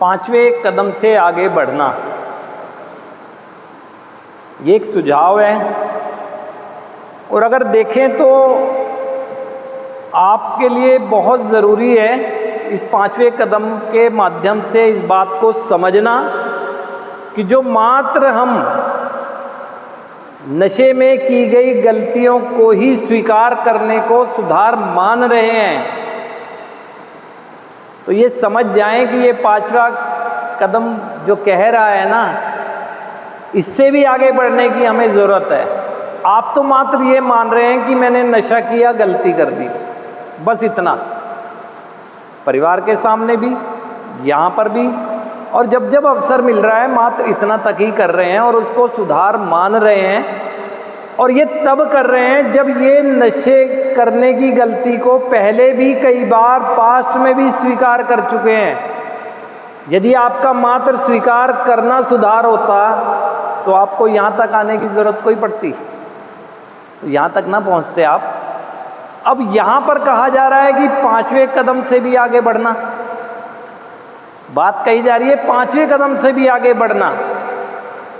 पांचवें कदम से आगे बढ़ना, ये एक सुझाव है। और अगर देखें तो आपके लिए बहुत ज़रूरी है इस पांचवें कदम के माध्यम से इस बात को समझना कि जो मात्र हम नशे में की गई गलतियों को ही स्वीकार करने को सुधार मान रहे हैं, तो ये समझ जाएं कि ये पांचवा कदम जो कह रहा है ना, इससे भी आगे बढ़ने की हमें ज़रूरत है। आप तो मात्र ये मान रहे हैं कि मैंने नशा किया, गलती कर दी, बस इतना। परिवार के सामने भी, यहाँ पर भी, और जब जब अवसर मिल रहा है मात्र इतना तक ही कर रहे हैं और उसको सुधार मान रहे हैं। और ये तब कर रहे हैं जब ये नशे करने की गलती को पहले भी कई बार पास्ट में भी स्वीकार कर चुके हैं। यदि आपका मात्र स्वीकार करना सुधार होता तो आपको यहाँ तक आने की ज़रूरत कोई पड़ती, तो यहाँ तक ना पहुँचते आप। अब यहाँ पर कहा जा रहा है कि पांचवें कदम से भी आगे बढ़ना, बात कही जा रही है पांचवें कदम से भी आगे बढ़ना।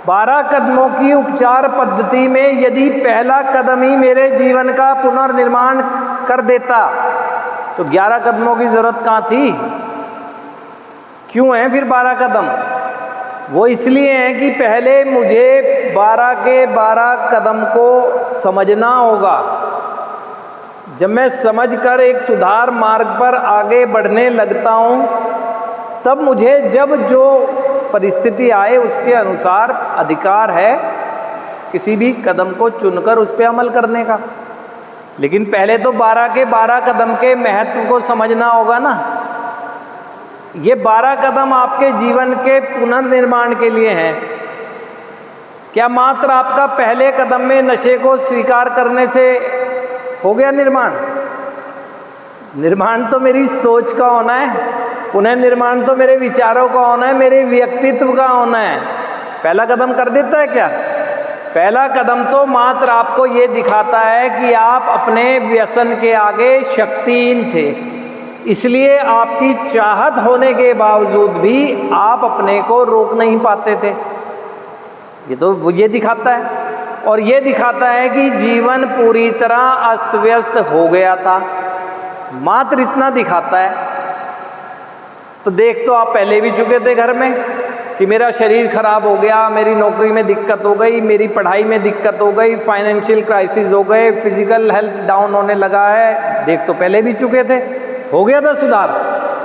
12 कदमों की उपचार पद्धति में यदि पहला कदम ही मेरे जीवन का पुनर्निर्माण कर देता तो 11 कदमों की ज़रूरत कहाँ थी? क्यों है फिर 12 कदम? वो इसलिए हैं कि पहले मुझे 12 के 12 कदम को समझना होगा। जब मैं समझकर एक सुधार मार्ग पर आगे बढ़ने लगता हूँ, तब मुझे जब जो परिस्थिति आए उसके अनुसार अधिकार है किसी भी कदम को चुनकर उस पर अमल करने का। लेकिन पहले तो 12 के 12 कदम के महत्व को समझना होगा ना। ये 12 कदम आपके जीवन के पुनर्निर्माण के लिए हैं। क्या मात्र आपका पहले कदम में नशे को स्वीकार करने से हो गया निर्माण? निर्माण तो मेरी सोच का होना है, पुनर्निर्माण तो मेरे विचारों का होना है, मेरे व्यक्तित्व का होना है। पहला कदम कर देता है क्या? पहला कदम तो मात्र आपको ये दिखाता है कि आप अपने व्यसन के आगे शक्तिहीन थे, इसलिए आपकी चाहत होने के बावजूद भी आप अपने को रोक नहीं पाते थे। ये तो ये दिखाता है। और ये दिखाता है कि जीवन पूरी तरह अस्त व्यस्त हो गया था, मात्र इतना दिखाता है। तो देख तो आप पहले भी चुके थे घर में कि मेरा शरीर खराब हो गया, मेरी नौकरी में दिक्कत हो गई, मेरी पढ़ाई में दिक्कत हो गई, फाइनेंशियल क्राइसिस हो गए, फिजिकल हेल्थ डाउन होने लगा है। देख तो पहले भी चुके थे, हो गया था सुधार।